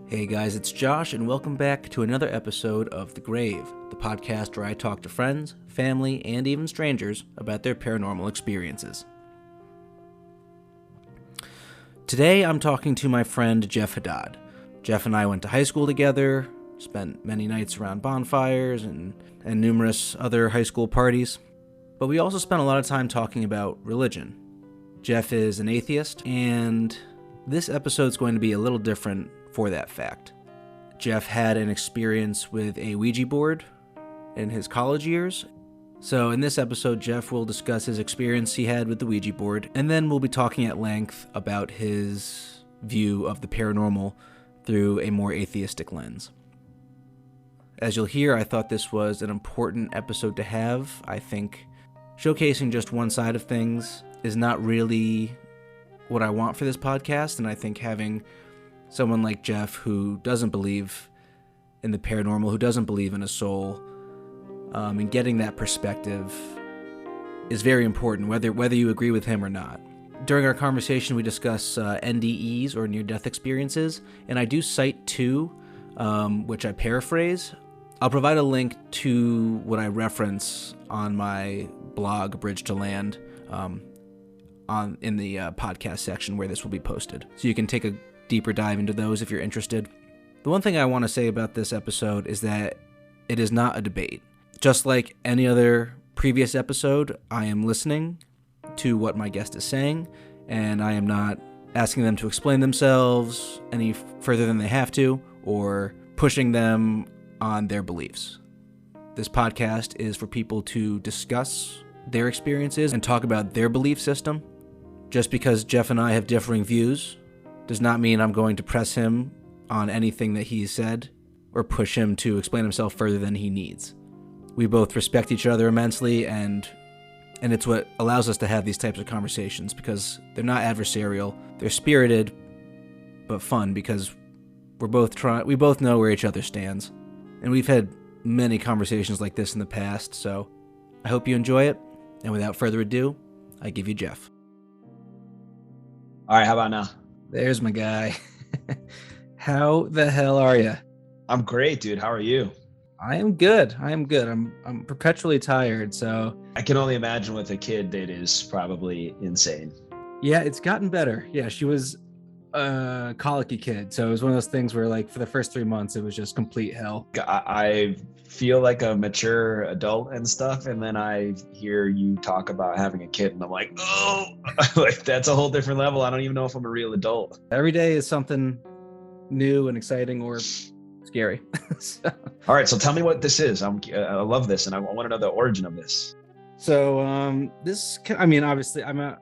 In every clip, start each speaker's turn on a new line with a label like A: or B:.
A: Hey guys, it's Josh, and welcome back to another episode of The Grave, the podcast where I talk to friends, family, and even strangers about their paranormal experiences. Today I'm talking to my friend Jeff Haddad. Jeff and I went to high school together, spent many nights around bonfires and numerous other high school parties, but we also spent a lot of time talking about religion. Jeff is an atheist, and this episode's going to be a little different for that fact. Jeff had an experience with a Ouija board in his college years. So in this episode, Jeff will discuss his experience he had with the Ouija board, and then we'll be talking at length about his view of the paranormal through a more atheistic lens. As you'll hear, I thought this was an important episode to have. I think showcasing just one side of things is not really what I want for this podcast, and I think having someone like Jeff who doesn't believe in the paranormal, who doesn't believe in a soul, and getting that perspective is very important, whether you agree with him or not. During our conversation, we discuss NDEs, or near-death experiences, and I do cite two, which I paraphrase. I'll provide a link to what I reference on my blog, Bridge to Land, in the podcast section where this will be posted. So you can take a deeper dive into those if you're interested. The one thing I want to say about this episode is that it is not a debate. Just like any other previous episode, I am listening to what my guest is saying, and I am not asking them to explain themselves any further than they have to, or pushing them on their beliefs. This podcast is for people to discuss their experiences and talk about their belief system. Just because Jeff and I have differing views does not mean I'm going to press him on anything that he said or push him to explain himself further than he needs. We both respect each other immensely, and it's what allows us to have these types of conversations, because they're not adversarial. They're spirited, but fun, because we both know where each other stands. And we've had many conversations like this in the past, so I hope you enjoy it. And without further ado, I give you Jeff.
B: All right, how about now?
A: There's my guy. How the hell are you?
B: I'm great, dude. How are you?
A: I am good. I'm perpetually tired, so
B: I can only imagine with a kid that is probably insane.
A: yeah, it's gotten better. Yeah, she was a colicky kid, so it was one of those things where, like, for the first 3 months, it was just complete hell.
B: I feel like a mature adult and stuff, and then I hear you talk about having a kid, and I'm like, oh, like that's a whole different level. I don't even know if I'm a real adult.
A: Every day is something new and exciting or scary. So,
B: all right, so tell me what this is. I love this, and I want to know the origin of this.
A: So obviously, I'm a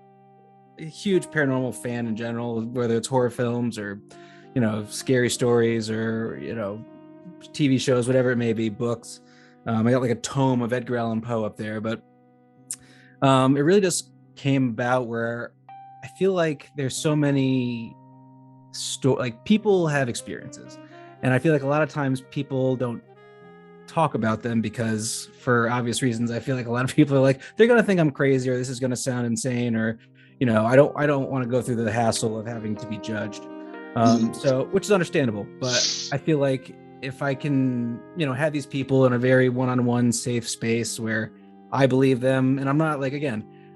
A: huge paranormal fan in general, whether it's horror films or, scary stories or, TV shows, whatever it may be, books. I got like a tome of Edgar Allan Poe up there, but it really just came about where I feel like there's so many people have experiences, and I feel like a lot of times people don't talk about them because, for obvious reasons, I feel like a lot of people are like, they're gonna think I'm crazy, or this is gonna sound insane, or I don't want to go through the hassle of having to be judged. So, which is understandable, but I feel like if I can, have these people in a very one-on-one safe space where I believe them, and I'm not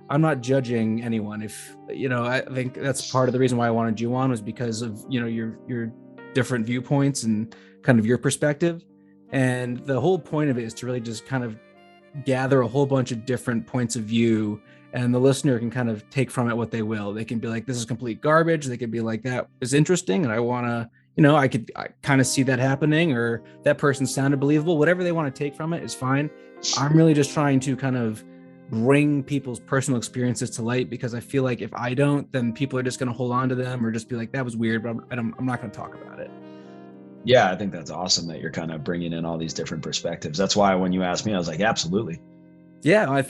A: I'm not judging anyone. If, I think that's part of the reason why I wanted you on, was because of, your different viewpoints and kind of your perspective. And the whole point of it is to really just kind of gather a whole bunch of different points of view, and the listener can kind of take from it what they will. They can be like, this is complete garbage. They could be like, that is interesting, and I want to, I kind of see that happening, or that person sounded believable. Whatever they want to take from it is fine. I'm really just trying to kind of bring people's personal experiences to light, because I feel like if I don't, then people are just going to hold on to them, or just be like, that was weird, but I'm not going to talk about it.
B: Yeah, I think that's awesome that you're kind of bringing in all these different perspectives. That's why when you asked me, I was like, absolutely.
A: Yeah,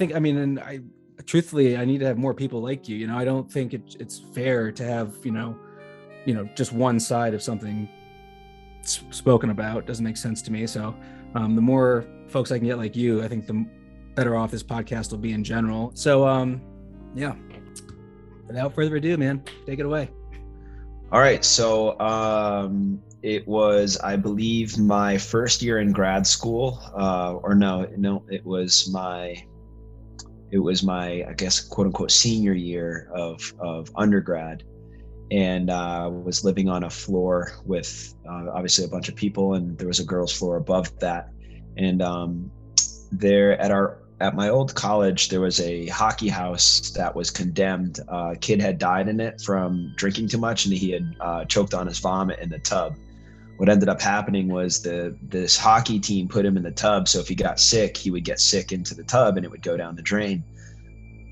A: truthfully, I need to have more people like you. I don't think it's fair to have, just one side of something spoken about. It doesn't make sense to me. So the more folks I can get like you, I think the better off this podcast will be in general. So yeah, without further ado, man, take it away.
B: All right. So It was, I believe, my first year in grad school, or no, it was my, I guess, quote unquote, senior year of undergrad. And was living on a floor with obviously a bunch of people, and there was a girls' floor above that. And there at my old college, there was a hockey house that was condemned. A kid had died in it from drinking too much, and he had choked on his vomit in the tub. What ended up happening was this hockey team put him in the tub, so if he got sick, he would get sick into the tub and it would go down the drain.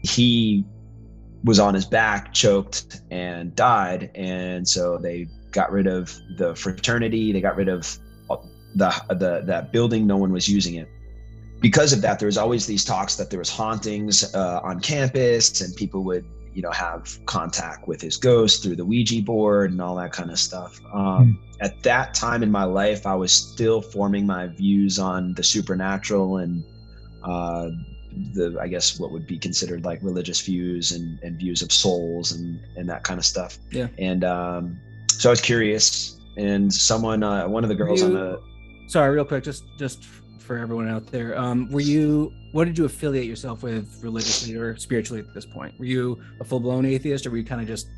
B: He was on his back, choked, and died. And so they got rid of the fraternity. They got rid of that building. No one was using it. Because of that, there was always these talks that there was hauntings on campus, and people would, have contact with his ghost through the Ouija board and all that kind of stuff. At that time in my life, I was still forming my views on the supernatural and I guess what would be considered like religious views and views of souls and that kind of stuff.
A: Yeah.
B: And so I was curious, and someone, one of the girls
A: Sorry, real quick, just for everyone out there, what did you affiliate yourself with religiously or spiritually at this point? Were you a full-blown atheist, or were you kind of just,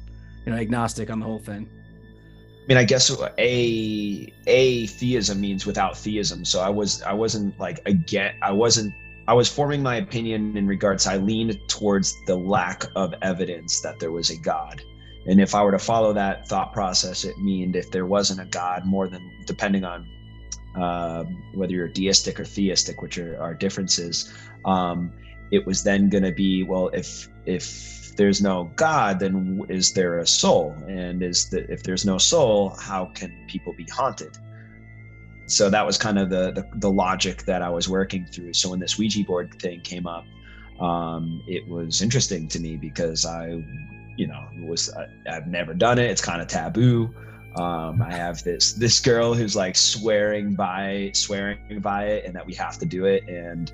A: agnostic on the whole thing?
B: I mean, I guess atheism means without theism. So I wasn't like, again, I was forming my opinion in regards. I leaned towards the lack of evidence that there was a God. And if I were to follow that thought process, it meant if there wasn't a God, more than, depending on whether you're deistic or theistic, which are differences, it was then going to be, well, if there's no God, then is there a soul? And if there's no soul, how can people be haunted? So that was kind of the logic that I was working through. So when this Ouija board thing came up, it was interesting to me because I've never done it. It's kind of taboo. I have this girl who's like swearing by it, and that we have to do it. And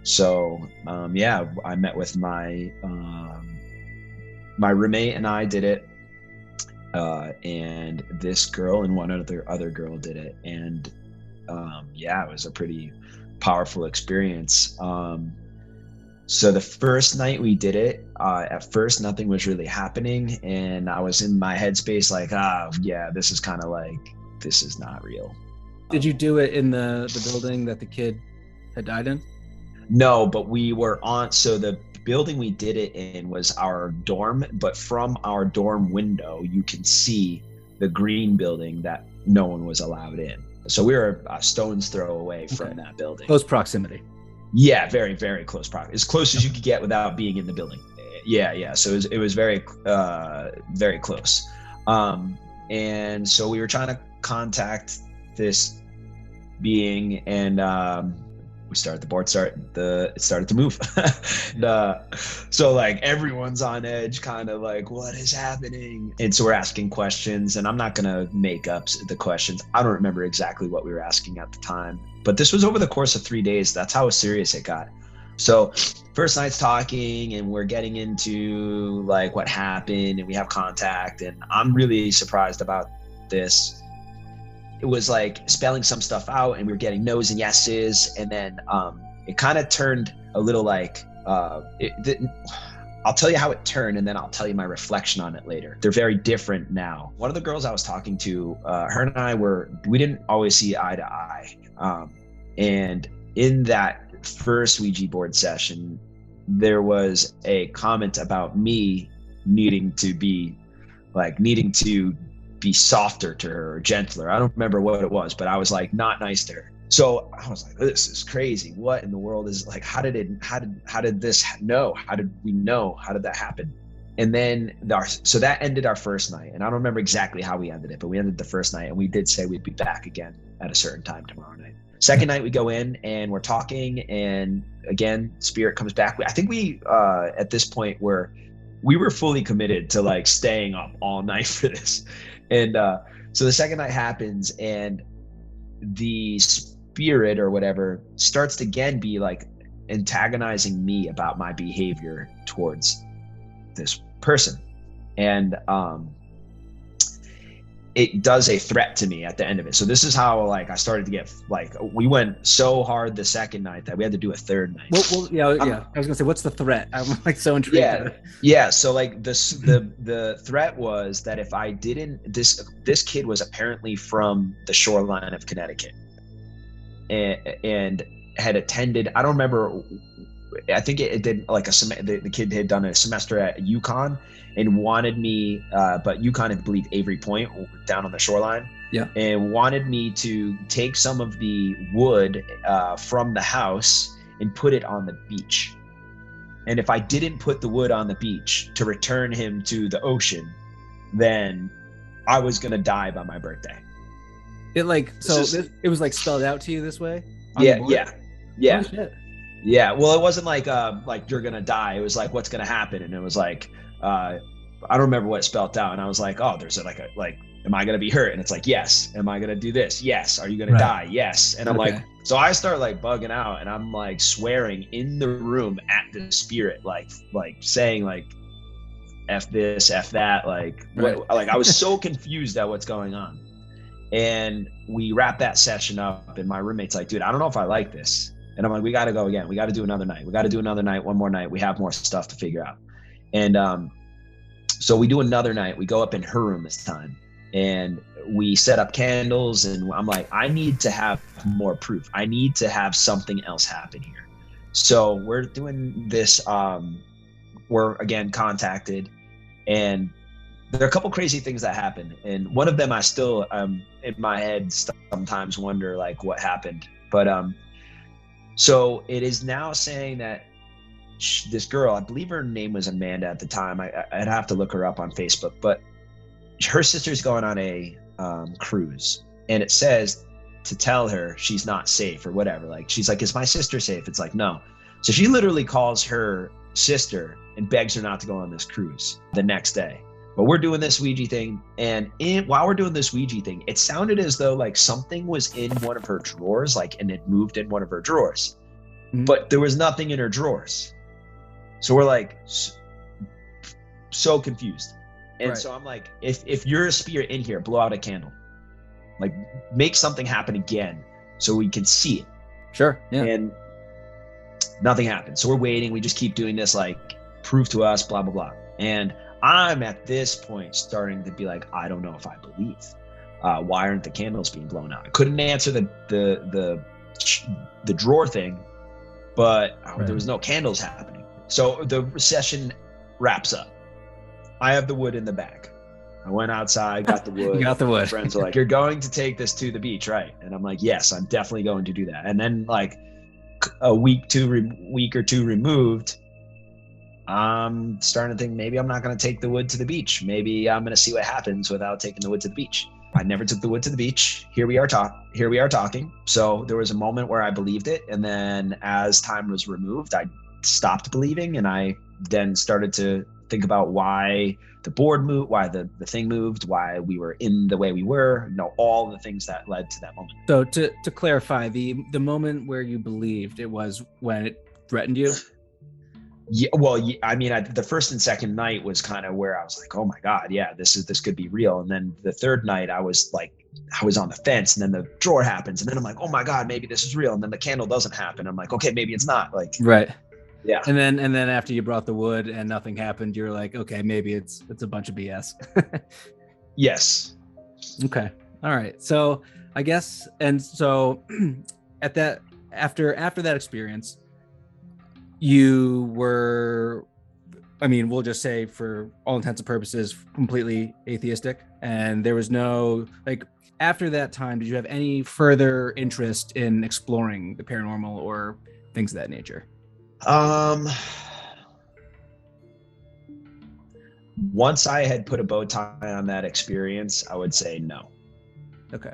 B: so, I met with my roommate, and I did it. And this girl and one other girl did it. And it was a pretty powerful experience. So the first night we did it, at first nothing was really happening, and I was in my headspace like, this is kind of like, this is not real.
A: Did you do it in the building that the kid had died in?
B: No, but we were so the building we did it in was our dorm, but from our dorm window, you can see the green building that no one was allowed in. So we were a stone's throw away from that building.
A: Close proximity.
B: Yeah, very, very close proximity. As close as you could get without being in the building. Yeah. So it was very, very close. And so we were trying to contact this being, and we started, the board it started to move. So like everyone's on edge, kind of like, what is happening? And so we're asking questions, and I'm not going to make up the questions. I don't remember exactly what we were asking at the time, but this was over the course of 3 days. That's how serious it got. So first night's talking, and we're getting into like what happened, and we have contact, and I'm really surprised about this. It was like spelling some stuff out, and we were getting no's and yeses. And then it kind of turned a little like, I'll tell you how it turned, and then I'll tell you my reflection on it later. They're very different now. One of the girls I was talking to, her and I we didn't always see eye to eye. And in that first Ouija board session, there was a comment about me needing to be softer to her, or gentler. I don't remember what it was, but I was like not nice to her. So I was like, this is crazy. What in the world is, like, how did this know? How did we know? How did that happen? And then so that ended our first night. And I don't remember exactly how we ended it, but we ended the first night, and we did say we'd be back again at a certain time tomorrow night. Second night we go in, and we're talking, and again, spirit comes back. I think we at this point we were fully committed to like staying up all night for this. And so the second night happens, and the spirit or whatever starts to again be like antagonizing me about my behavior towards this person. And it does a threat to me at the end of it. So this is how like I started to get like, we went so hard the second night that we had to do a third night.
A: Well, yeah. I was gonna say, what's the threat? I'm like so intrigued.
B: Yeah. So like the threat was that if I didn't, this kid was apparently from the shoreline of Connecticut, and had attended, I don't remember, I think it did like the kid had done a semester at UConn and wanted me, but UConn, I believe Avery Point down on the shoreline.
A: Yeah.
B: And wanted me to take some of the wood from the house and put it on the beach. And if I didn't put the wood on the beach to return him to the ocean, then I was going to die by my birthday.
A: It like, it was like spelled out to you this way?
B: Yeah.
A: Oh, shit.
B: Yeah. Well, it wasn't like you're going to die. It was like, what's going to happen? And it was like, I don't remember what it spelled out. And I was like, oh, there's like, am I going to be hurt? And it's like, yes. Am I going to do this? Yes. Are you going to die? Yes. And I'm like, so I start like bugging out, and I'm like swearing in the room at the spirit, like saying like, F this, F that. Like, like I was so confused at what's going on. And we wrapped that session up, and my roommate's like, dude, I don't know if I like this. And I'm like, we got to go again. We got to do another night. One more night. We have more stuff to figure out. And so we do another night. We go up in her room this time, and we set up candles, and I'm like, I need to have more proof. I need to have something else happen here. So we're doing this. We're again contacted, and there are a couple crazy things that happen. And one of them, I still in my head sometimes wonder like what happened. But so it is now saying that this girl, I believe her name was Amanda at the time. I'd have to look her up on Facebook, but her sister's going on a cruise, and it says to tell her she's not safe or whatever. Like, she's like, is my sister safe? It's like, no. So she literally calls her sister and begs her not to go on this cruise the next day. But we're doing this Ouija thing, and while we're doing this Ouija thing, it sounded as though like something was in one of her drawers, like, and it moved in one of her drawers, but there was nothing in her drawers. So we're like so confused. And so I'm like, if you're a spirit in here, blow out a candle, like make something happen again so we can see it.
A: Sure. Yeah.
B: And nothing happened. So we're waiting. We just keep doing this, like, prove to us, blah, blah, blah. And I'm at this point starting to be like, I don't know if I believe. Why aren't the candles being blown out? I couldn't answer the drawer thing, but there was no candles happening. So the session wraps up. I have the wood in the bag. I went outside, got the wood.
A: You got the wood.
B: My friends are like, you're going to take this to the beach, right? And I'm like, yes, I'm definitely going to do that. And then like a week or two removed, I'm starting to think maybe I'm not going to take the wood to the beach. Maybe I'm going to see what happens without taking the wood to the beach. I never took the wood to the beach. Here we are talking. So there was a moment where I believed it. And then as time was removed, I stopped believing. And I then started to think about why the board moved, why the thing moved, why we were in the way we were, all the things that led to that moment.
A: So to clarify, the moment where you believed, it was when it threatened you?
B: Yeah, well, I mean, the first and second night was kind of where I was like, oh my God, yeah, this could be real. And then the third night I was on the fence, and then the drawer happens, and then I'm like, oh my God, maybe this is real. And then the candle doesn't happen. I'm like, okay, maybe it's not. Like,
A: right.
B: Yeah.
A: And then after you brought the wood and nothing happened, you're like, okay, maybe it's a bunch of BS.
B: Yes.
A: Okay. All right. So I guess, and so after that experience, you were, I mean, we'll just say for all intents and purposes, completely atheistic. And there was no, like, after that time, did you have any further interest in exploring the paranormal or things of that nature?
B: Once I had put a bow tie on that experience, I would say no.
A: Okay.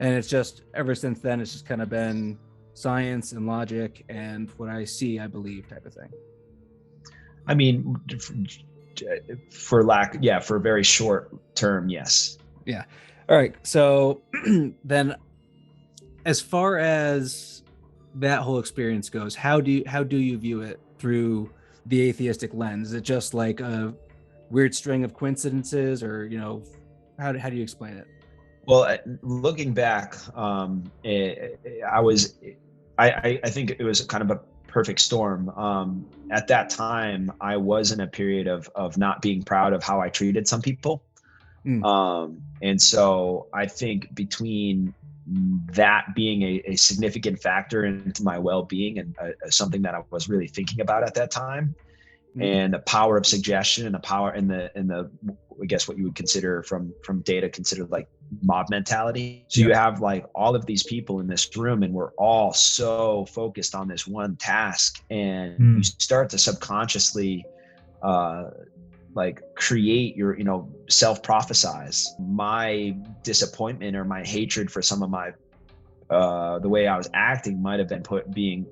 A: And it's just, ever since then, it's just kind of been science and logic and what I see, I believe type of thing.
B: I mean, for a very short term, yes.
A: Yeah. All right. So then, as far as that whole experience goes, how do you view it through the atheistic lens? Is it just like a weird string of coincidences, or how do you explain it?
B: Well, looking back, I think it was kind of a perfect storm. At that time, I was in a period of not being proud of how I treated some people.
A: Mm.
B: And so I think between that being a significant factor into my well-being and something that I was really thinking about at that time,
A: Mm.
B: and the power of suggestion and the power and the I guess what you would consider from data considered like mob mentality. So
A: Yeah.
B: you have like all of these people in this room and we're all so focused on this one task, and you start to subconsciously like create your, self-prophesize. My disappointment or my hatred for some of my the way I was acting might have been being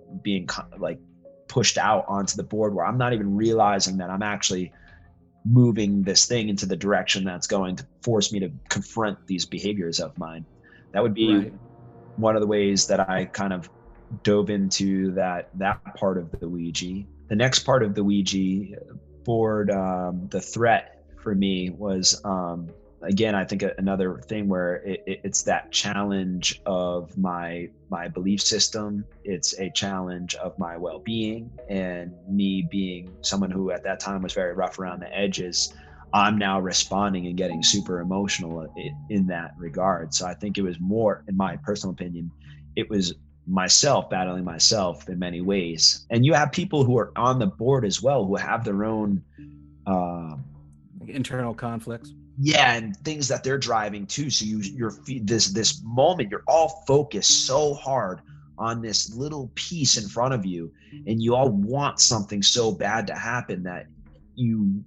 B: like pushed out onto the board, where I'm not even realizing that I'm actually moving this thing into the direction that's going to force me to confront these behaviors of mine. That would be
A: Right.
B: one of the ways that I kind of dove into that part of the Ouija. The next part of the Ouija board, the threat for me was, again, I think another thing where it's that challenge of my belief system. It's a challenge of my well-being, and me being someone who at that time was very rough around the edges. I'm now responding and getting super emotional in that regard. So I think it was more, in my personal opinion, it was myself battling myself in many ways. And you have people who are on the board as well who have their own
A: Like internal conflicts.
B: and things that they're driving too. So you're this moment, you're all focused so hard on this little piece in front of you, and you all want something so bad to happen that you,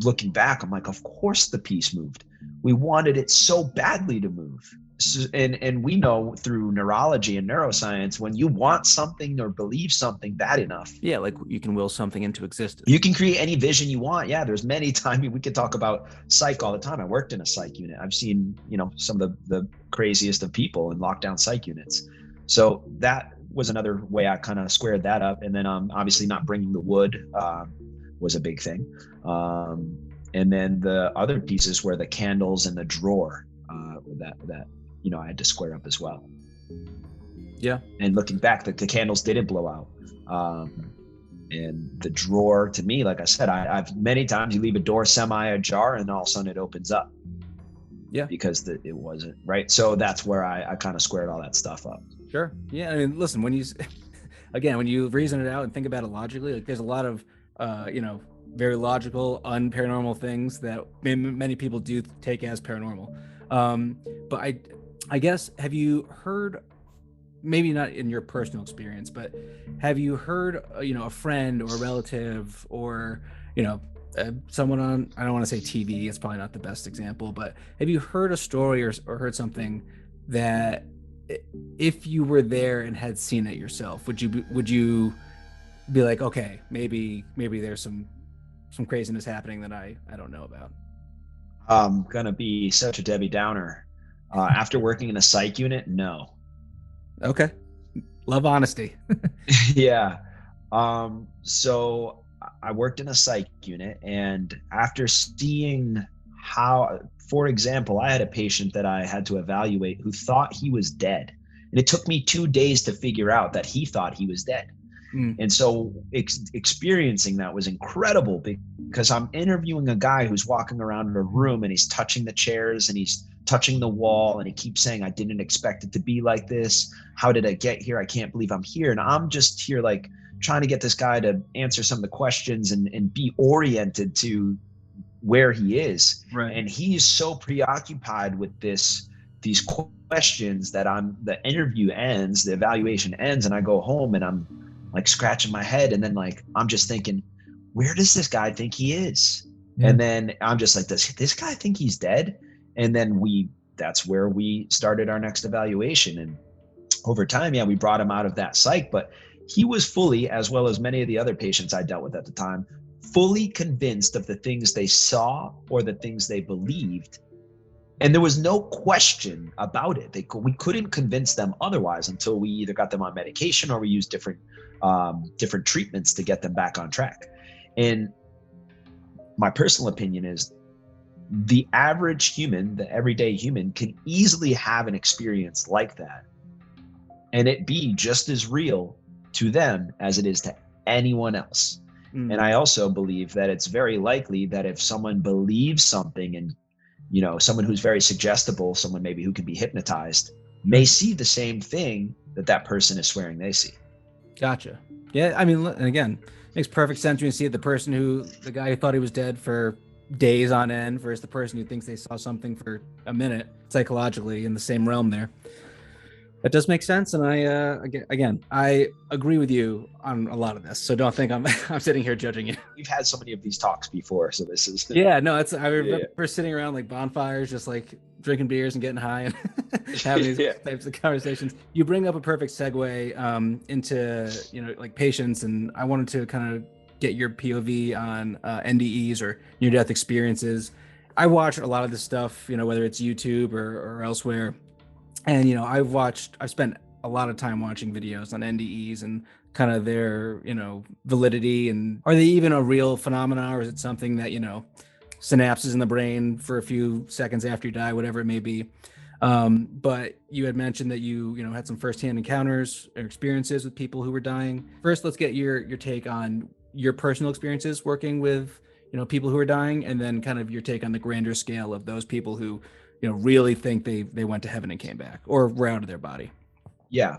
B: looking back, I'm like, of course the piece moved. We wanted it so badly to move. So, and we know through neurology and neuroscience, when you want something or believe something bad enough,
A: Yeah, like you can will something into existence.
B: you can create any vision you want. Yeah, there's many times we could talk about psych all the time. I worked in a psych unit. I've seen, some of the craziest of people in lockdown psych units. So that was another way I kind of squared that up. And then obviously not bringing the wood was a big thing. And then the other pieces were the candles in the drawer that I had to square up as well.
A: Yeah.
B: And looking back, the candles didn't blow out. And the drawer, to me, like I said, I've many times you leave a door semi ajar and all of a sudden it opens up.
A: Yeah.
B: Because it wasn't right. So that's where I kind of squared all that stuff up.
A: Sure. Yeah. I mean, listen, when you, again, when you reason it out and think about it logically, like there's a lot of, very logical, unparanormal things that many people do take as paranormal. But I guess, have you heard, maybe not in your personal experience, but have you heard, a friend or a relative or, someone on, I don't want to say TV, it's probably not the best example, but have you heard a story or heard something that if you were there and had seen it yourself, would you be like, okay, maybe there's some craziness happening that I don't know about?
B: I'm gonna be such a Debbie Downer. After working in a psych unit, no.
A: Okay. Love honesty.
B: Yeah. So I worked in a psych unit, and after seeing how, for example, I had a patient that I had to evaluate who thought he was dead. And it took me 2 days to figure out that he thought he was dead. And so experiencing that was incredible, because I'm interviewing a guy who's walking around a room and he's touching the chairs and he's touching the wall and he keeps saying, I didn't expect it to be like this. How did I get here? I can't believe I'm here. And I'm just here like trying to get this guy to answer some of the questions and be oriented to where he is.
A: Right.
B: And he's so preoccupied with these questions that the interview ends, the evaluation ends, and I go home and I'm like scratching my head, and then like I'm just thinking, where does this guy think he is? And then I'm just like, does this guy think he's dead? And then that's where we started our next evaluation. And over time, we brought him out of that psych, but he was fully, as well as many of the other patients I dealt with at the time, fully convinced of the things they saw or the things they believed. And there was no question about it. We couldn't convince them otherwise until we either got them on medication or we used different treatments to get them back on track. And my personal opinion is the average human, the everyday human, can easily have an experience like that and it be just as real to them as it is to anyone else. And I also believe that it's very likely that if someone believes something, and someone who's very suggestible, someone maybe who can be hypnotized, may see the same thing that person is swearing they see.
A: Gotcha. Yeah, I mean, and again, makes perfect sense when you see the guy who thought he was dead for days on end versus the person who thinks they saw something for a minute, psychologically in the same realm there. That does make sense, and I agree with you on a lot of this. So don't think I'm sitting here judging you.
B: We've had so many of these talks before, so this is
A: I remember sitting around like bonfires, just like drinking beers and getting high and having these types of conversations. You bring up a perfect segue into like patience, and I wanted to kind of get your POV on NDEs or near-death experiences. I watch a lot of this stuff, whether it's YouTube or elsewhere. And, I've spent a lot of time watching videos on NDEs and kind of their, validity, and are they even a real phenomena, or is it something that, synapses in the brain for a few seconds after you die, whatever it may be. But you had mentioned that you had some firsthand encounters or experiences with people who were dying. First, let's get your take on your personal experiences working with, people who are dying, and then kind of your take on the grander scale of those people who really think they went to heaven and came back or were out of their body.
B: Yeah.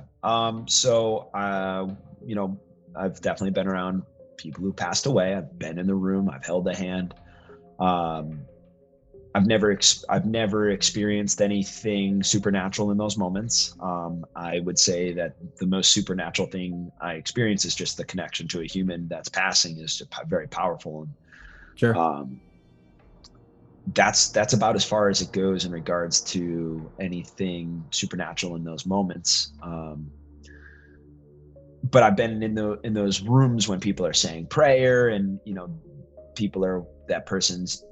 B: So, I've definitely been around people who passed away. I've been in the room. I've held a hand. I've never experienced anything supernatural in those moments. I would say that the most supernatural thing I experience is just the connection to a human that's passing is very powerful. And,
A: sure.
B: That's about as far as it goes in regards to anything supernatural in those moments. But I've been in those rooms when people are saying prayer, and that person's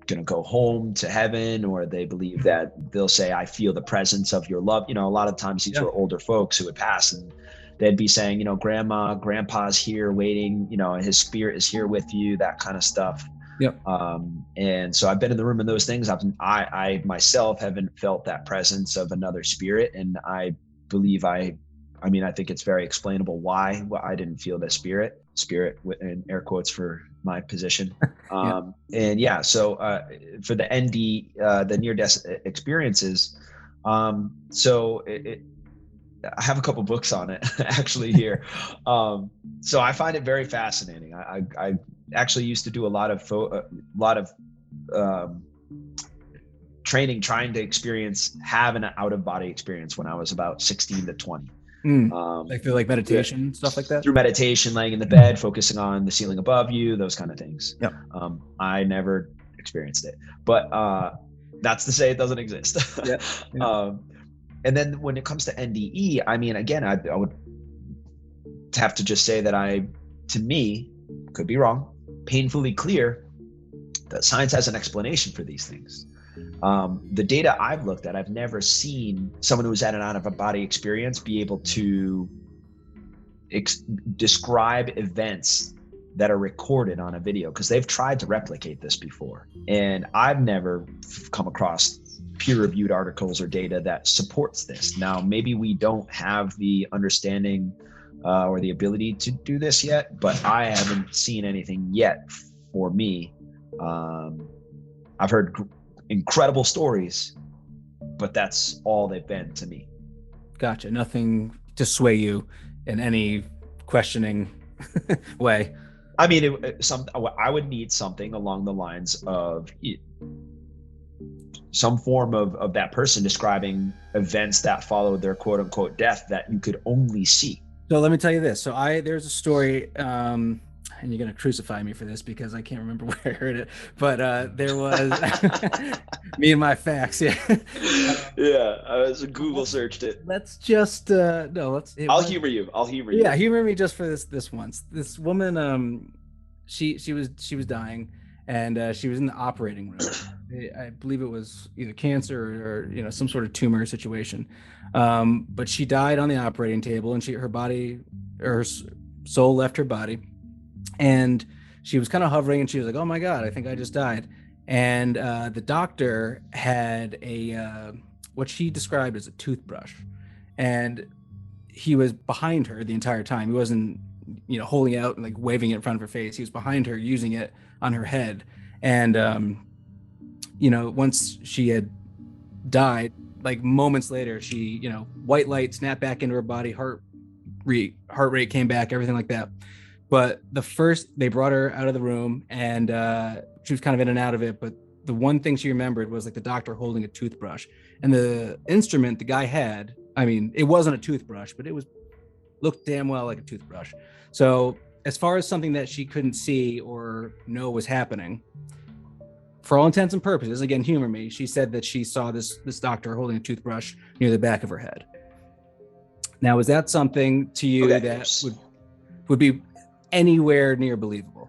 B: gonna go home to heaven, or they believe that they'll say, "I feel the presence of your love." A lot of times these were older folks who would pass, and they'd be saying, grandpa's here waiting, his spirit is here with you, that kind of stuff.
A: Yep.
B: And so I've been in the room in those things. I myself haven't felt that presence of another spirit. And I believe I think it's very explainable why I didn't feel the spirit in air quotes for my position. So for the ND, the near-death experiences, so I have a couple books on it actually here. So I find it very fascinating. I actually used to do a lot of training, trying to have an out-of-body experience when I was about 16 to 20.
A: Like through like meditation, stuff like that?
B: Through meditation, laying in the bed, focusing on the ceiling above you, those kind of things.
A: Yep.
B: I never experienced it, but that's to say it doesn't exist.
A: Yeah.
B: And then when it comes to NDE, I mean, again, I would have to just say that to me, could be wrong, painfully clear that science has an explanation for these things. The data I've looked at, I've never seen someone who's had an out-of-body experience be able to describe events that are recorded on a video, because they've tried to replicate this before. And I've never come across peer-reviewed articles or data that supports this. Now, maybe we don't have the understanding or the ability to do this yet, but I haven't seen anything yet for me. I've heard incredible stories, but that's all they've been to me.
A: Gotcha. Nothing to sway you in any questioning way.
B: I mean, I would need something along the lines of some form of that person describing events that followed their quote unquote death that you could only see.
A: So let me tell you this. So there's a story, and you're going to crucify me for this because I can't remember where I heard it, but there was me and my facts. Yeah.
B: I Google searched it.
A: Let's just,
B: I'll humor you.
A: Yeah. Humor me just for this once. This woman, she was dying, and she was in the operating room. I believe it was either cancer or some sort of tumor situation. But she died on the operating table, and her soul left her body, and she was kind of hovering, and she was like, "Oh my God, I think I just died." And the doctor had what she described as a toothbrush, and he was behind her the entire time. He wasn't, holding out and like waving it in front of her face. He was behind her, using it on her head. And once she had died, like moments later, she, white light snapped back into her body, heart rate came back, everything like that. But they brought her out of the room, and she was kind of in and out of it. But the one thing she remembered was like the doctor holding a toothbrush, and the instrument the guy had. I mean, it wasn't a toothbrush, but looked damn well like a toothbrush. So as far as something that she couldn't see or know was happening, for all intents and purposes, again, humor me, she said that she saw this doctor holding a toothbrush near the back of her head. Now, is that something to you that would be anywhere near believable?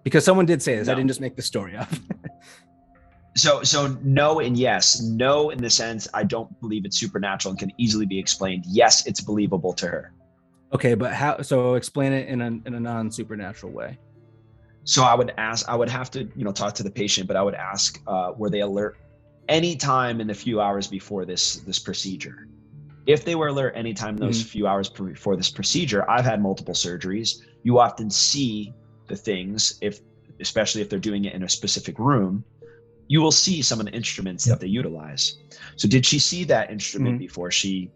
A: Because someone did say this. No. I didn't just make the story up.
B: So no and yes. No, in the sense, I don't believe it's supernatural and can easily be explained. Yes, it's believable to her.
A: Okay, but how? So explain it in a non-supernatural way.
B: So I would have to, talk to the patient, but I would ask, were they alert any time in the few hours before this especially if they were alert anytime in those few hours before this procedure? I've had multiple surgeries. You often see the things, especially if they're doing it in a specific room, you will see some of the instruments that they utilize. So did she see that instrument before she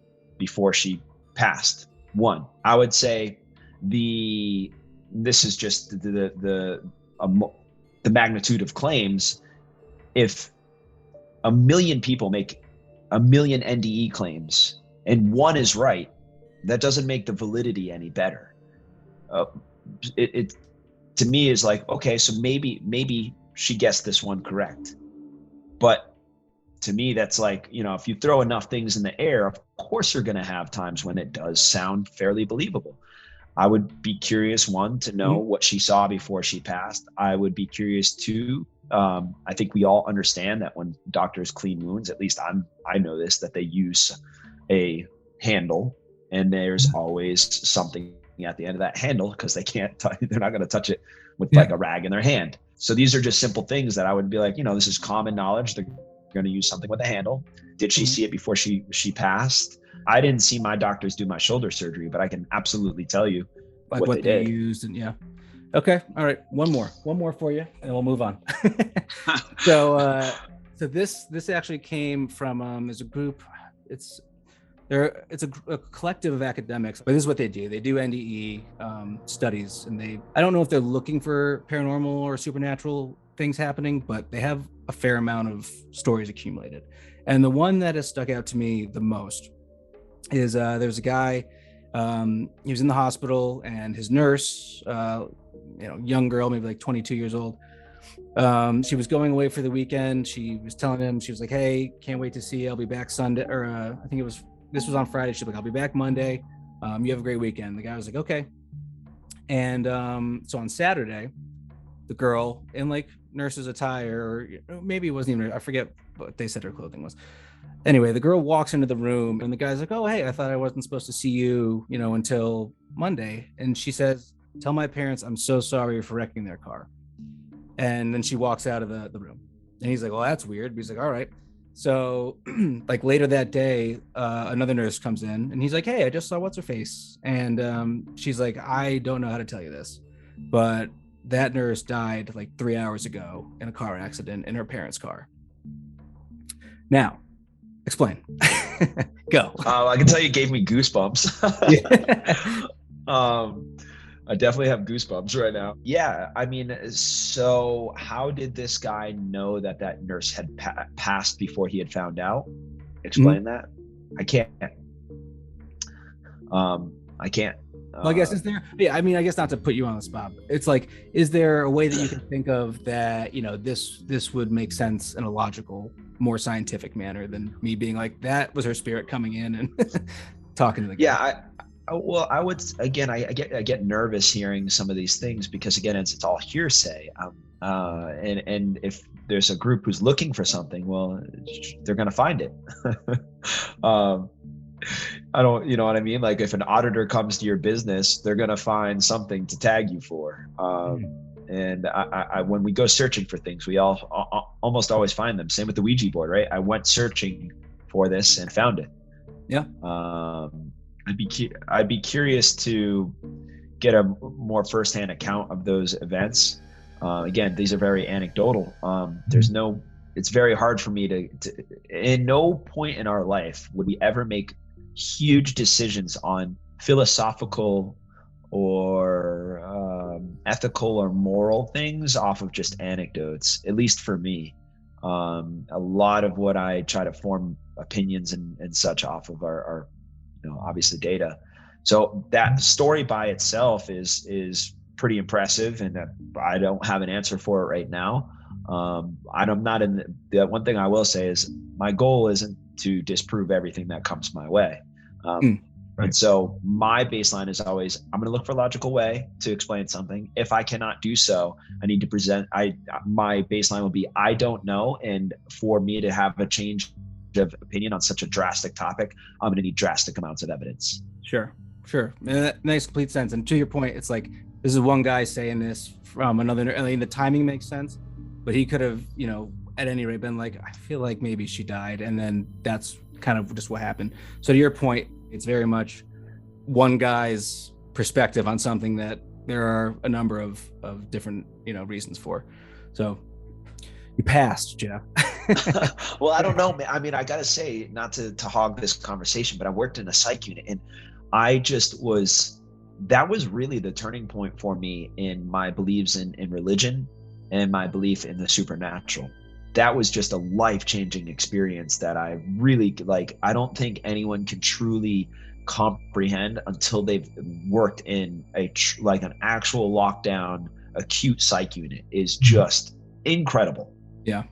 B: passed? One, I would say this is just the magnitude of claims. If 1 million people make 1 million NDE claims and one is right, that doesn't make the validity any better. It to me is like, okay, so maybe she guessed this one correct. But to me, that's like, if you throw enough things in the air, of course you're going to have times when it does sound fairly believable. I would be curious, one, to know what she saw before she passed. I would be curious, two, I think we all understand that when doctors clean wounds, at least I know this, that they use a handle, and there's always something at the end of that handle, because they're not going to touch it with like a rag in their hand. So these are just simple things that I would be like, this is common knowledge. They're going to use something with a handle. Did she see it before she passed? I didn't see my doctors do my shoulder surgery, but I can absolutely tell you
A: like what they used. And okay. All right. One more for you, and we'll move on. So this actually came from, there's a group, it's a collective of academics, but this is what they do. They do NDE studies, and I don't know if they're looking for paranormal or supernatural things happening, but they have a fair amount of stories accumulated. And the one that has stuck out to me the most is there's a guy, he was in the hospital, and his nurse, young girl, maybe like 22 years old, she was going away for the weekend. She was telling him, she was like, hey, can't wait to see you. I'll be back Sunday, or I think this was on Friday. She's like, I'll be back Monday. You have a great weekend. The guy was like, okay. And so on Saturday, the girl in like nurse's attire, or maybe it wasn't even, I forget what they said her clothing was. Anyway, the girl walks into the room, and the guy's like, oh, hey, I thought I wasn't supposed to see you, until Monday. And she says, tell my parents I'm so sorry for wrecking their car. And then she walks out of the room. And he's like, well, that's weird. But he's like, all right. So like later that day, another nurse comes in, and he's like, hey, I just saw what's her face. And she's like, I don't know how to tell you this, but that nurse died like 3 hours ago in a car accident in her parents' car. Now, explain. Go.
B: I can tell you gave me goosebumps. I definitely have goosebumps right now. Yeah, I mean, so how did this guy know that nurse had passed before he had found out? Explain that. I can't. I can't.
A: Well, I guess, is there? Yeah, I mean, I guess not to put you on the spot, but it's like, is there a way that you can think of that, this would make sense in a logical, more scientific manner than me being like, that was her spirit coming in and talking to the guy?
B: Yeah, I would, again, I get nervous hearing some of these things, because again, it's all hearsay. And if there's a group who's looking for something, well, they're going to find it. I don't, you know what I mean? Like if an auditor comes to your business, they're going to find something to tag you for. And when we go searching for things, we almost always find them. Same with the Ouija board, right? I went searching for this and found it.
A: Yeah.
B: I'd be curious to get a more firsthand account of those events. Again, these are very anecdotal. It's very hard for me to, in no point in our life would we ever make huge decisions on philosophical or ethical or moral things off of just anecdotes, at least for me. A lot of what I try to form opinions and such off of are obviously data. So that story by itself is pretty impressive, and I don't have an answer for it right now. I'm not in the one thing I will say is my goal isn't to disprove everything that comes my way. Right. And so my baseline is always, I'm going to look for a logical way to explain something. If I cannot do so, I need to present, my baseline will be, I don't know. And for me to have a change of opinion on such a drastic topic, I'm going to need drastic amounts of evidence.
A: Sure. And that makes complete sense. And to your point, it's like, this is one guy saying this from another, I mean, the timing makes sense, but he could have, at any rate been like, I feel like maybe she died. And then that's kind of just what happened. So to your point, it's very much one guy's perspective on something that there are a number of different, reasons for. So you passed, Jeff.
B: Well, I don't know, man. I mean, I got to say, not to hog this conversation, but I worked in a psych unit, and that was really the turning point for me in my beliefs in religion and my belief in the supernatural. That was just a life-changing experience that I really I don't think anyone can truly comprehend until they've worked in an actual lockdown acute psych unit. Is just incredible.
A: Yeah,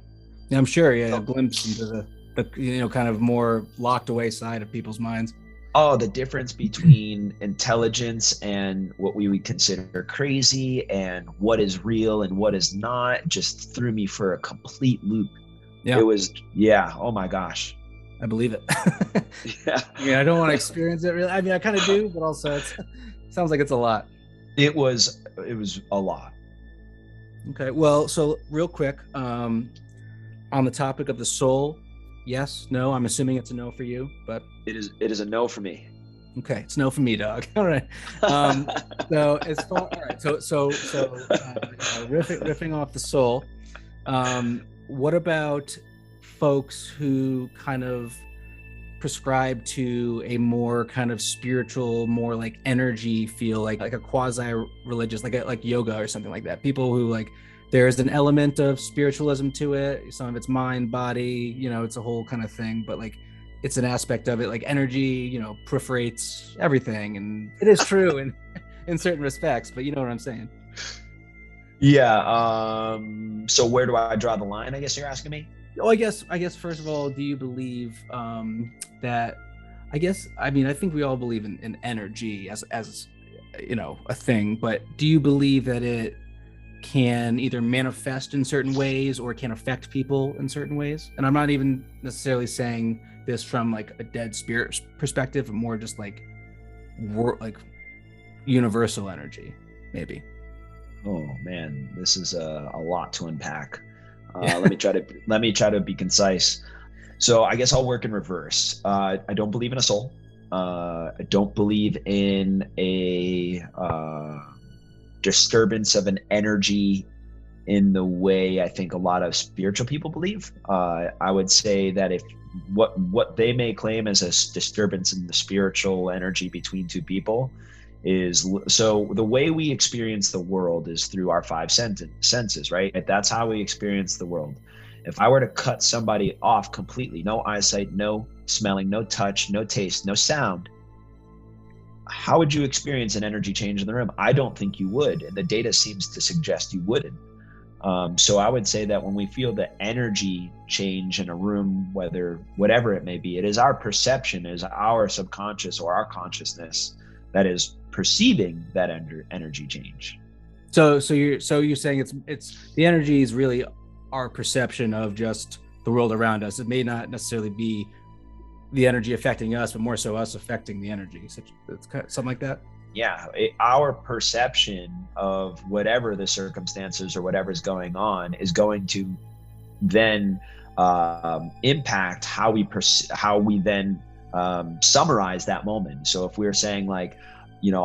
A: I'm sure. Yeah, a glimpse into the kind of more locked away side of people's minds.
B: Oh, the difference between intelligence and what we would consider crazy and what is real and what is not just threw me for a complete loop. Yeah. It was, oh my gosh.
A: I believe it. Yeah. I don't want to experience it really. I mean, I kind of do, but also it sounds like it's a lot.
B: It was a lot.
A: Okay. Well, so real quick, on the topic of the soul, yes, no, I'm assuming it's a no for you, but
B: it is a no for me.
A: Okay, it's no for me, dog. All right. So as far, all right. So riffing off the soul. What about folks who kind of prescribe to a more kind of spiritual, more like energy feel, like a quasi-religious, like yoga or something like that? People who there's an element of spiritualism to it. Some of it's mind, body, it's a whole kind of thing, but it's an aspect of it, like energy, perforates everything. And it is true in certain respects, but you know what I'm saying?
B: Yeah. So where do I draw the line? I guess you're asking me?
A: Oh, I guess first of all, do you believe that, I think we all believe in energy as a thing, but do you believe that it can either manifest in certain ways or can affect people in certain ways? And I'm not even necessarily saying this from a dead spirit perspective, but more just universal energy, maybe.
B: Oh man, this is a lot to unpack. Let me try to be concise. So I guess I'll work in reverse. I don't believe in a soul. I don't believe in a disturbance of an energy in the way I think a lot of spiritual people believe. I would say that if what they may claim as a disturbance in the spiritual energy between two people is, so the way we experience the world is through our five senses, right? That's how we experience the world. If I were to cut somebody off completely, no eyesight, no smelling, no touch, no taste, no sound, how would you experience an energy change in the room? I don't think you would. And the data seems to suggest you wouldn't. So I would say that when we feel the energy change in a room, whatever it may be, it is our perception, is our subconscious or our consciousness that is perceiving that energy change.
A: So you're saying it's the energy is really our perception of just the world around us. It may not necessarily be the energy affecting us, but more so us affecting the energy. So it's something like that.
B: our perception of whatever the circumstances or whatever's going on is going to then impact how we then summarize that moment. So if we're saying like,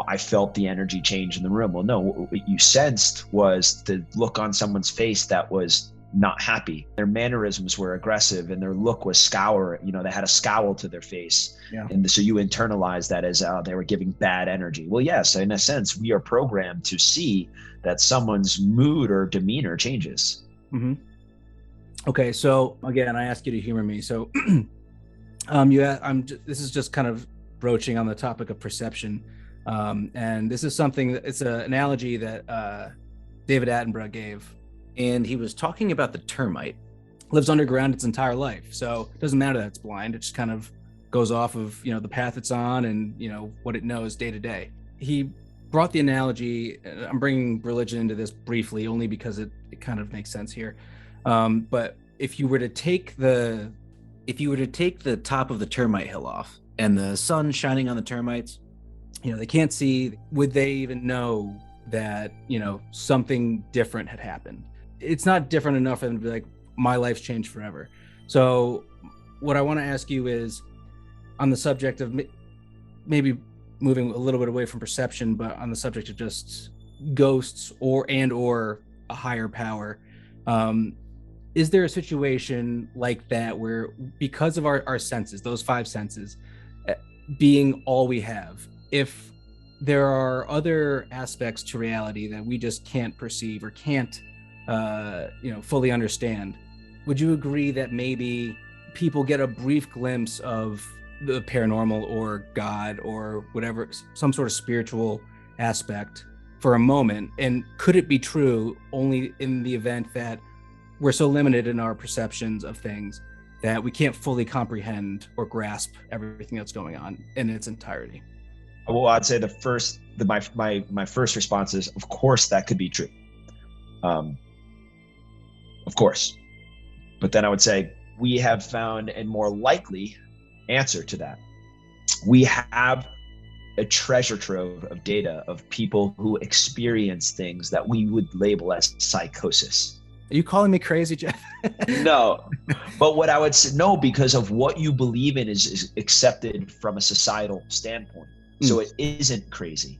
B: I felt the energy change in the room. Well, no, what you sensed was the look on someone's face that was not happy. Their mannerisms were aggressive and their look was scour. They had a scowl to their face.
A: Yeah.
B: And so you internalize that as they were giving bad energy. Well, yes, in a sense, we are programmed to see that someone's mood or demeanor changes.
A: Mm-hmm. Okay, so again, I ask you to humor me. So, this is just kind of broaching on the topic of perception, and this is something it's an analogy that David Attenborough gave, and he was talking about the termite. Lives underground its entire life, so it doesn't matter that it's blind. It just kind of goes off of the path it's on and what it knows day to day. He brought the analogy. I'm bringing religion into this briefly, only because it kind of makes sense here. But if you were to take the top of the termite hill off and the sun shining on the termites, they can't see. Would they even know that something different had happened? It's not different enough for them to be like, my life's changed forever. So what I want to ask you is, on the subject of maybe moving a little bit away from perception, but on the subject of just ghosts or a higher power, is there a situation like that where, because of our senses, those five senses being all we have, if there are other aspects to reality that we just can't perceive or can't fully understand, would you agree that maybe people get a brief glimpse of the paranormal or God or whatever, some sort of spiritual aspect for a moment? And could it be true only in the event that we're so limited in our perceptions of things that we can't fully comprehend or grasp everything that's going on in its entirety?
B: Well, I'd say my first response is, of course, that could be true. Of course. But then I would say we have found a more likely answer to that. We have a treasure trove of data of people who experience things that we would label as psychosis.
A: Are you calling me crazy, Jeff?
B: No, but what I would say, no, because of what you believe in is accepted from a societal standpoint. So it isn't crazy.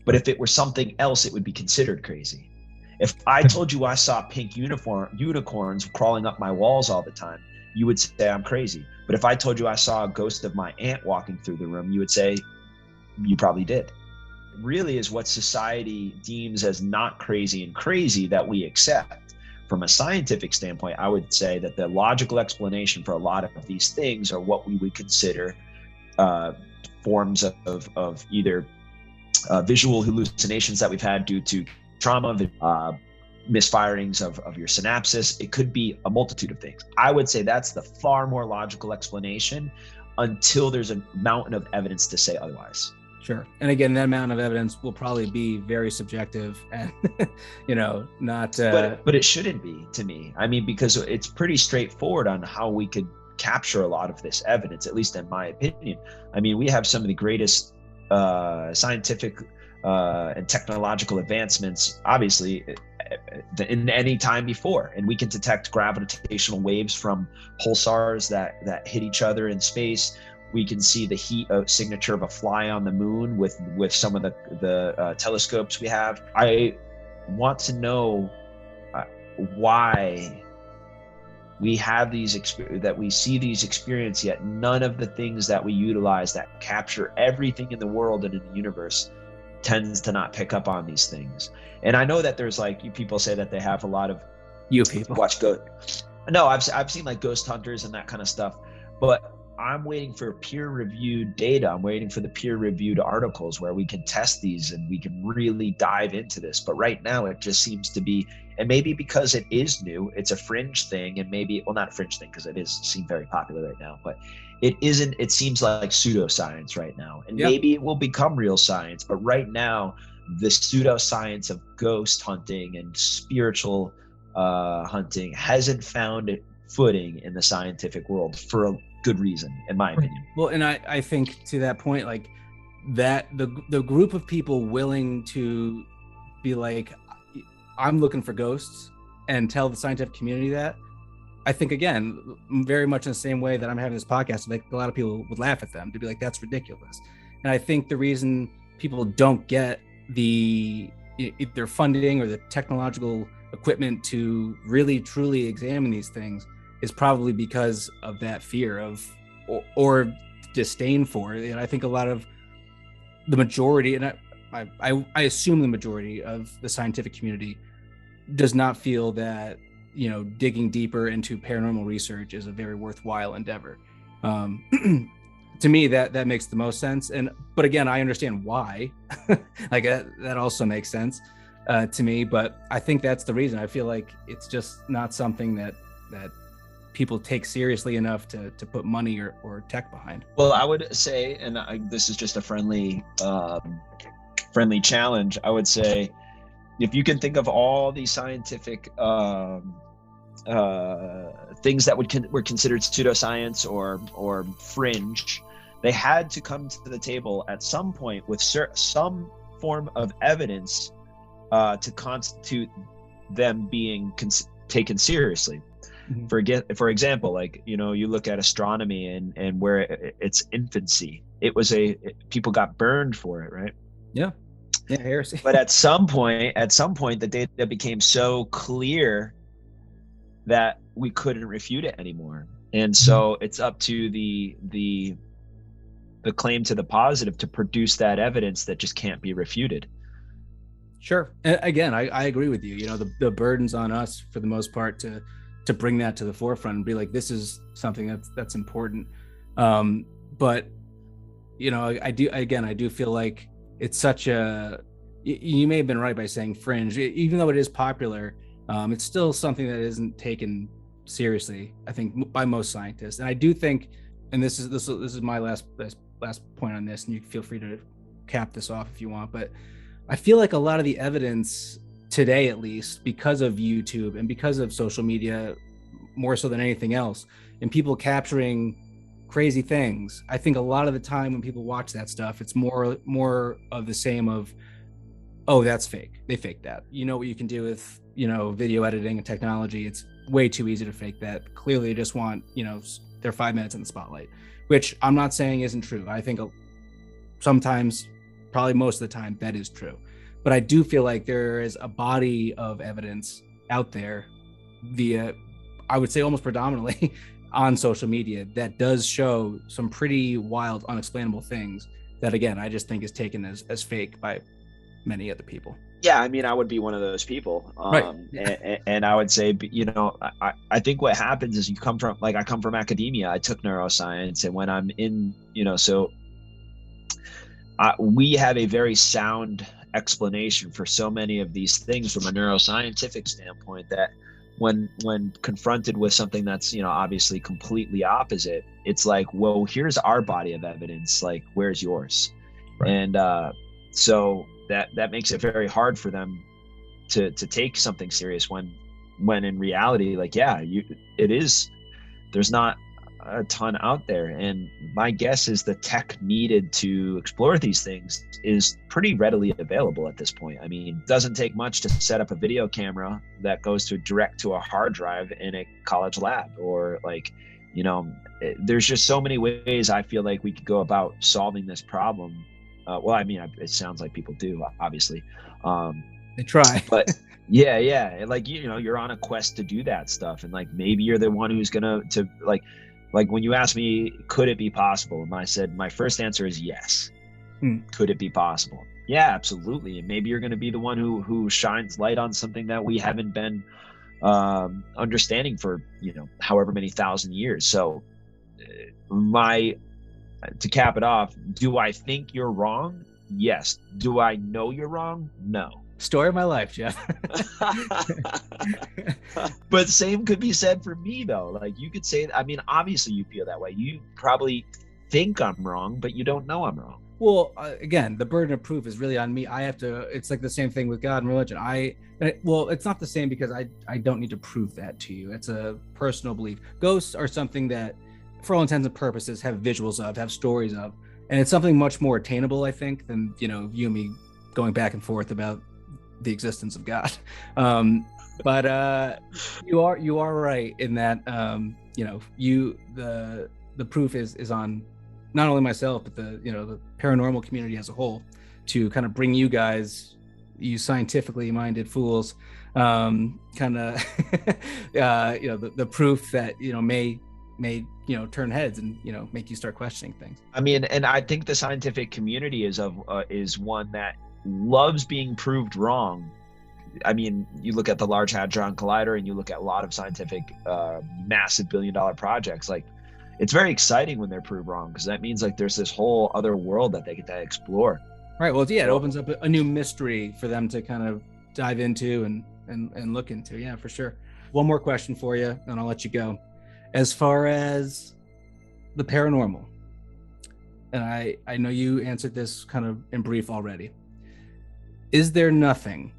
B: But if it were something else, it would be considered crazy. If I told you I saw pink unicorns crawling up my walls all the time, you would say I'm crazy. But if I told you I saw a ghost of my aunt walking through the room, you would say you probably did. It really is what society deems as not crazy and crazy that we accept. From a scientific standpoint, I would say that the logical explanation for a lot of these things are what we would consider forms of either visual hallucinations that we've had due to trauma, misfirings of your synapses. It could be a multitude of things. I would say that's the far more logical explanation until there's a mountain of evidence to say otherwise.
A: Sure. And again, that amount of evidence will probably be very subjective and, not.
B: But it shouldn't be, to me. I mean, because it's pretty straightforward on how we could capture a lot of this evidence, at least in my opinion. I mean, we have some of the greatest scientific and technological advancements, obviously, in any time before. And we can detect gravitational waves from pulsars that hit each other in space. We can see the heat signature of a fly on the moon with some of the telescopes we have. I want to know why we have that we see these experiences, yet none of the things that we utilize that capture everything in the world and in the universe tends to not pick up on these things. And I know that there's people say that they have a lot of watch ghost. No, I've seen like ghost hunters and that kind of stuff, but I'm waiting for peer-reviewed data. I'm waiting for the peer-reviewed articles where we can test these and we can really dive into this. But right now it just seems to be, and maybe because it is new, it's a fringe thing, and maybe, well, not a fringe thing because it seems very popular right now, but it isn't, it seems like pseudoscience right now. And maybe it will become real science, but right now the pseudoscience of ghost hunting and spiritual hunting hasn't found footing in the scientific world for a good reason, in my opinion.
A: Well, and I think to that point, like, that the group of people willing to be like, I'm looking for ghosts, and tell the scientific community that, I think, again, very much in the same way that I'm having this podcast, like a lot of people would laugh at them, to be like, that's ridiculous. And I think the reason people don't get the either funding or the technological equipment to really truly examine these things is probably because of that fear of or disdain for it. And I think a lot of the majority, and I assume the majority of the scientific community does not feel that, you know, digging deeper into paranormal research is a very worthwhile endeavor. To me, that makes the most sense. But again, I understand why. Like that also makes sense to me. But I think that's the reason. I feel like it's just not something that people take seriously enough to put money or tech behind.
B: Well, I would say, and this is just a friendly challenge, I would say, if you can think of all these scientific things that were considered pseudoscience or fringe, they had to come to the table at some point with some form of evidence to constitute them being taken seriously. Mm-hmm. For example, like, you know, you look at astronomy and where its infancy, people got burned for it, right?
A: Yeah, heresy.
B: But at some point, the data became so clear that we couldn't refute it anymore, and so it's up to the claim to the positive to produce that evidence that just can't be refuted.
A: Sure. And again, I agree with you. You know, the burden's on us for the most part to bring that to the forefront and be like, this is something that's important. But you know, I do feel like it's such a, you may have been right by saying fringe, even though it is popular. It's still something that isn't taken seriously, I think, by most scientists. And I do think, and this is my last point on this, and you can feel free to cap this off if you want, but I feel like a lot of the evidence today, at least, because of YouTube and because of social media, more so than anything else, and people capturing crazy things, I think a lot of the time when people watch that stuff, it's more of the same of, oh, that's fake. They faked that. You know what you can do with, you know, video editing and technology. It's way too easy to fake that. Clearly they just want, you know, their 5 minutes in the spotlight, which I'm not saying isn't true. I think sometimes, probably most of the time, that is true. But I do feel like there is a body of evidence out there via, I would say almost predominantly on social media, that does show some pretty wild, unexplainable things that, again, I just think is taken as fake by many other people.
B: Yeah, I mean, I would be one of those people.
A: Right.
B: And I would say, you know, I think what happens is I come from academia. I took neuroscience, and when I'm in, you know, so we have a very sound explanation for so many of these things from a neuroscientific standpoint, that when confronted with something that's, you know, obviously completely opposite, it's like, well, here's our body of evidence, like, where's yours? Right. And so that makes it very hard for them to take something serious when in reality, like, yeah, it is, there's not a ton out there. And my guess is the tech needed to explore these things is pretty readily available at this point. I mean, it doesn't take much to set up a video camera that goes direct to a hard drive in a college lab, or, like, you know, there's just so many ways I feel like we could go about solving this problem. Well, I mean, it sounds like people do, obviously.
A: They try.
B: But yeah. Like, you know, you're on a quest to do that stuff. And, like, maybe you're the one who's gonna, like when you asked me, could it be possible? And I said, my first answer is yes. Could it be possible? Yeah, absolutely. And maybe you're going to be the one who shines light on something that we haven't been understanding for, you know, however many thousand years. So to cap it off, do I think you're wrong? Yes. Do I know you're wrong? No.
A: Story of my life, Jeff.
B: But same could be said for me, though. Like, you could say, I mean, obviously you feel that way. You probably think I'm wrong, but you don't know I'm wrong.
A: Well, again, the burden of proof is really on me. I have to, it's like the same thing with God and religion. Well, it's not the same because I don't need to prove that to you. It's a personal belief. Ghosts are something that, for all intents and purposes, have visuals of, have stories of. And it's something much more attainable, I think, than, you know, you and me going back and forth about the existence of God. But you are right in that, you know, the proof is on not only myself, but the, you know, the paranormal community as a whole, to kind of bring you guys, you scientifically minded fools, kind of you know, the proof that, you know, may you know, turn heads and, you know, make you start questioning things.
B: I mean, and I think the scientific community is one that loves being proved wrong. I mean, you look at the Large Hadron Collider, and you look at a lot of scientific, massive billion-dollar projects. Like, it's very exciting when they're proved wrong, because that means like there's this whole other world that they get to explore.
A: Right. Well, yeah, it opens up a new mystery for them to kind of dive into and look into. Yeah, for sure. One more question for you, and I'll let you go. As far as the paranormal, and I know you answered this kind of in brief already. Is there nothing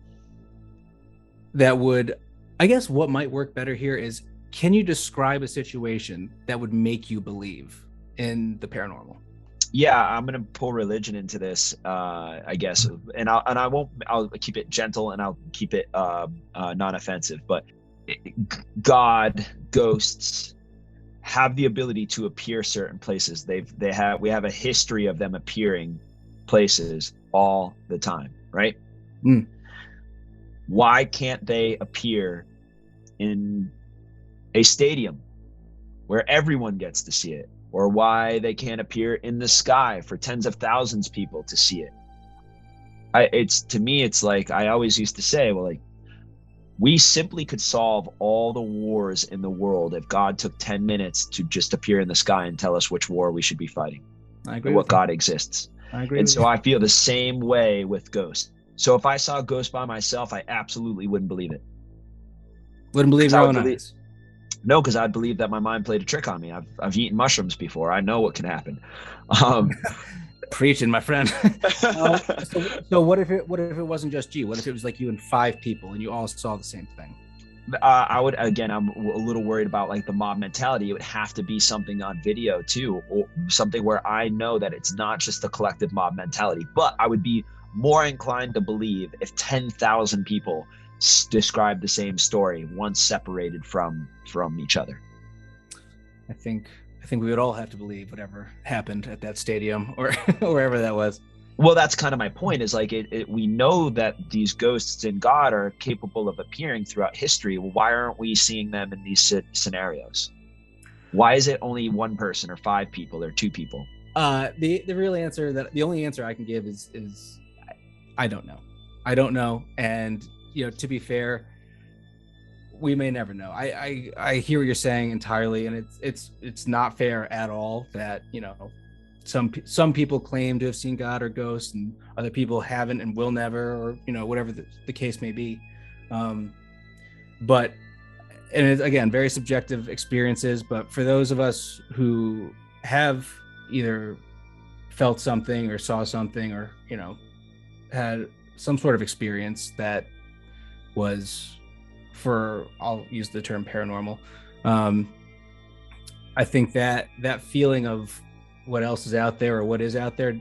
A: that would, I guess what might work better here is, can you describe a situation that would make you believe in the paranormal?
B: Yeah, I'm gonna pull religion into this, I guess, and I'll keep it gentle, and I'll keep it non-offensive. But God, ghosts have the ability to appear certain places. We have a history of them appearing places all the time, right?
A: Mm.
B: Why can't they appear in a stadium where everyone gets to see it? Or why they can't appear in the sky for tens of thousands of people to see it? To me, it's like, I always used to say, well, like, we simply could solve all the wars in the world if God took 10 minutes to just appear in the sky and tell us which war we should be fighting.
A: I agree.
B: What God exists.
A: I agree.
B: And so I feel the same way with ghosts. So if I saw a ghost by myself, I absolutely wouldn't believe it.
A: Wouldn't believe your own eyes.
B: No, because I believe that my mind played a trick on me. I've eaten mushrooms before. I know what can happen.
A: Preaching, my friend. So what if it wasn't just you? What if it was like you and 5 people and you all saw the same thing?
B: I would, again, I'm a little worried about like the mob mentality. It would have to be something on video too, or something where I know that it's not just the collective mob mentality. But I would be more inclined to believe if 10,000 people describe the same story, once separated from each other.
A: I think we would all have to believe whatever happened at that stadium or wherever that was.
B: Well, that's kind of my point, is like, we know that these ghosts and God are capable of appearing throughout history. Well, why aren't we seeing them in these scenarios? Why is it only one person or 5 people or 2 people?
A: The only answer I can give is I don't know. I don't know. And, you know, to be fair, we may never know. I hear what you're saying entirely, and it's not fair at all that, you know, some people claim to have seen God or ghosts, and other people haven't and will never, or, you know, whatever the case may be. But, and it's, again, very subjective experiences. But for those of us who have either felt something or saw something, or, you know, had some sort of experience that was, I'll use the term paranormal. I think that feeling of what else is out there or what is out there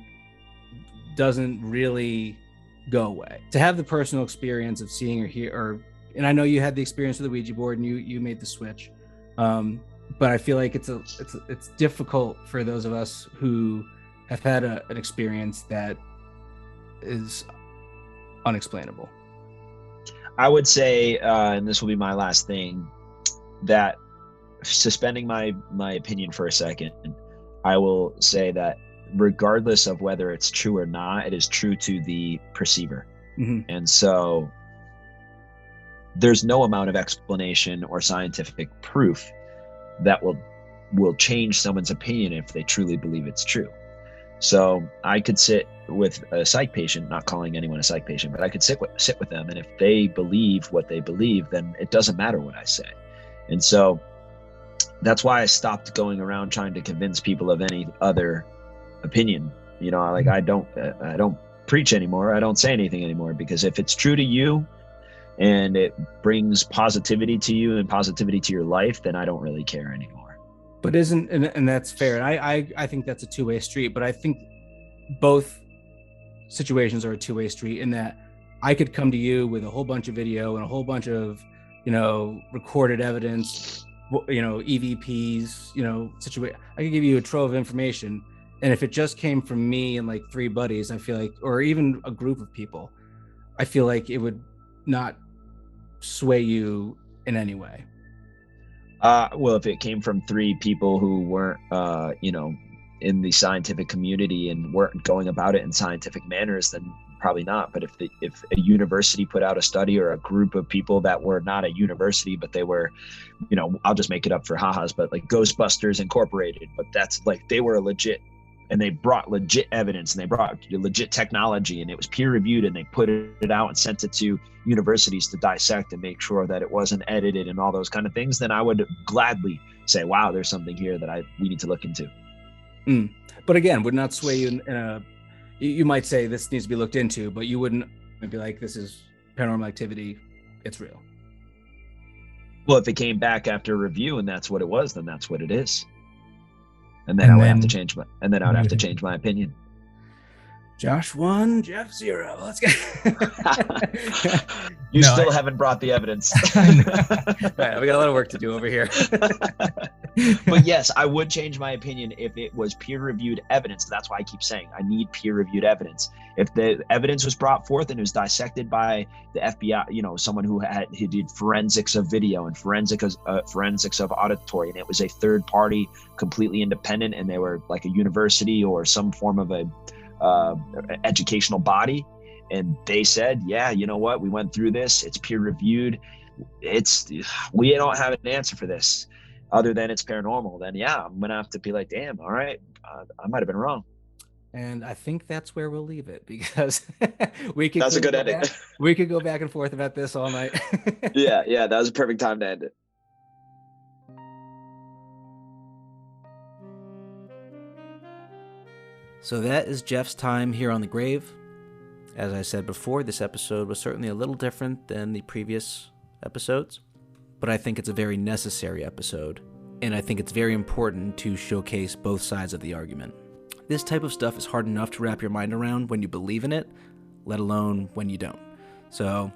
A: doesn't really go away. To have the personal experience of seeing or hear, and I know you had the experience with the Ouija board and you made the switch, but I feel like it's difficult for those of us who have had an experience that is unexplainable.
B: I would say, and this will be my last thing, that, suspending my opinion for a second, I will say that regardless of whether it's true or not, it is true to the perceiver.
A: Mm-hmm.
B: And so there's no amount of explanation or scientific proof that will change someone's opinion if they truly believe it's true. So I could sit with a psych patient, not calling anyone a psych patient, but I could sit with them, and if they believe what they believe, then it doesn't matter what I say. And so that's why I stopped going around trying to convince people of any other opinion. You know, like, I don't preach anymore. I don't say anything anymore, because if it's true to you and it brings positivity to you and positivity to your life, then I don't really care anymore.
A: But and that's fair. And I think that's a two-way street. But I think
C: both situations are a two-way street in that I could come to you with a whole bunch of video and a whole bunch of, recorded evidence, EVPs, situation. I could give you a trove of information. And if it just came from me and like three buddies, I feel like, or even a group of people, I feel like it would not sway you in any way.
B: Well, if it came from three people who weren't, in the scientific community and weren't going about it in scientific manners, then probably not. But if a university put out a study, or a group of people that were not a university, but they were, I'll just make it up for ha-has, but like Ghostbusters Incorporated, but that's like, they were legit, and they brought legit evidence, and they brought legit technology, and it was peer reviewed, and they put it out and sent it to universities to dissect and make sure that it wasn't edited and all those kind of things, then I would gladly say, wow, there's something here that we need to look into.
C: But again, would not sway you you might say this needs to be looked into, but you wouldn't be like, this is paranormal activity, it's real.
B: Well, if it came back after review and that's what it was, then that's what it is. And then I would have to change my opinion.
C: Josh 1, Jeff 0. Let's go.
B: Still haven't brought the evidence.
C: Right, we got a lot of work to do over here.
B: But yes, I would change my opinion if it was peer-reviewed evidence. That's why I keep saying I need peer-reviewed evidence. If the evidence was brought forth and it was dissected by the FBI, someone who did forensics of video and forensics of auditory, and it was a third party, completely independent, and they were like a university or some form of a educational body, and they said, yeah, you know what, we went through this, it's peer reviewed, we don't have an answer for this other than it's paranormal, then yeah, I'm gonna have to be like, damn, all right, I might have been wrong.
C: And I think that's where we'll leave it, because
B: that's a good ending.
C: We could go back and forth about this all night.
B: yeah, that was a perfect time to end it.
A: So that is Jeff's time here on the grave. As I said before, this episode was certainly a little different than the previous episodes, but I think it's a very necessary episode, and I think it's very important to showcase both sides of the argument. This type of stuff is hard enough to wrap your mind around when you believe in it, let alone when you don't. So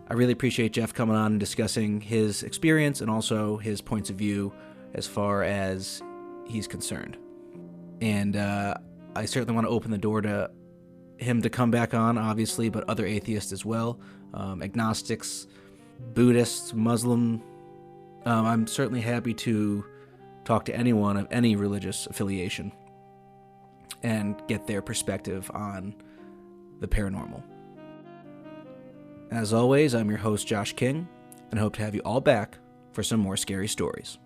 A: I really appreciate Jeff coming on and discussing his experience and also his points of view as far as he's concerned. And I certainly want to open the door to him to come back on, obviously, but other atheists as well, agnostics, Buddhists, Muslim. I'm certainly happy to talk to anyone of any religious affiliation and get their perspective on the paranormal. As always, I'm your host, Josh King, and hope to have you all back for some more scary stories.